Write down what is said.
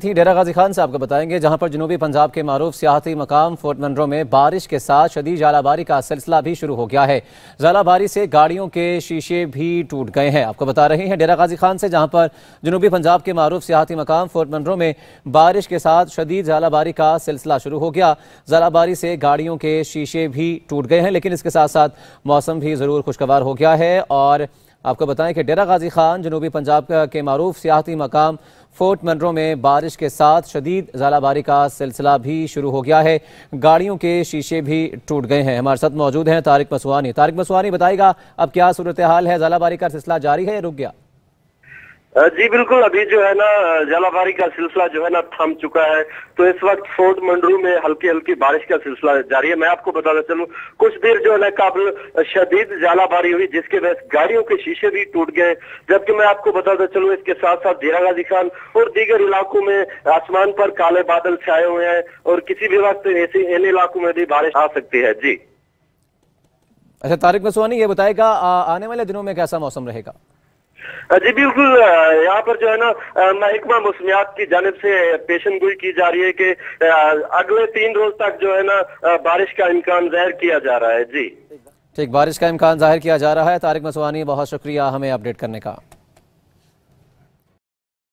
थी डेरा गाजी खान से आपको बताएंगे, जहां पर जनूबी पंजाब के मारूफ सियाहती मकाम फोर्ट मनरो में बारिश के साथ शदीद जालाबारी का सिलसिला भी शुरू हो गया है। जालाबारी से गाड़ियों के शीशे भी टूट गए हैं। आपको बता रहे हैं डेरा गाजी खान से, जहां पर जनूबी पंजाब के मारूफ सियाहती मकाम फोर्ट मनरो में बारिश के साथ शदीद जालाबारी का सिलसिला शुरू हो गया। जालाबारी से गाड़ियों के शीशे भी टूट गए हैं, लेकिन इसके साथ साथ मौसम भी ज़रूर खुशगवार हो गया है। और आपको बताएं कि डेरा गाजी खान जनूबी पंजाब के मारूफ सियाहती मकाम फोर्ट मनरो में बारिश के साथ शदीद जालाबारी का सिलसिला भी शुरू हो गया है। गाड़ियों के शीशे भी टूट गए हैं। हमारे साथ मौजूद हैं तारिक मसवानी बताएगा अब क्या सूरत हाल है, जालाबारी का सिलसिला जारी है या रुक गया? जी बिल्कुल, अभी जो है ना जालाबारी का सिलसिला जो है ना थम चुका है। तो इस वक्त फोर्ट मंडरू में हल्की हल्की बारिश का सिलसिला जारी है। मैं आपको बताना चलूं, कुछ देर जो है ना काबिल शदीद जालाबारी हुई, जिसके वजह से गाड़ियों के शीशे भी टूट गए। जबकि मैं आपको बताता चलूं, इसके साथ साथ डेरा गाजी खान और दीगर इलाकों में आसमान पर काले बादल छाए हुए हैं और किसी भी वक्त ऐसे इन इलाकों में भी बारिश आ सकती है। जी अच्छा, तारिक मसवानी ये बताएगा आने वाले दिनों में कैसा मौसम रहेगा? जी बिल्कुल, यहाँ पर जो है ना महकमा मौसमियात की जानिब से पेशन गोई की जा रही है कि अगले 3 रोज तक जो है ना बारिश का इम्कान जाहिर किया जा रहा है। जी ठीक, बारिश का इम्कान जाहिर किया जा रहा है। तारिक मसवानी, बहुत शुक्रिया हमें अपडेट करने का।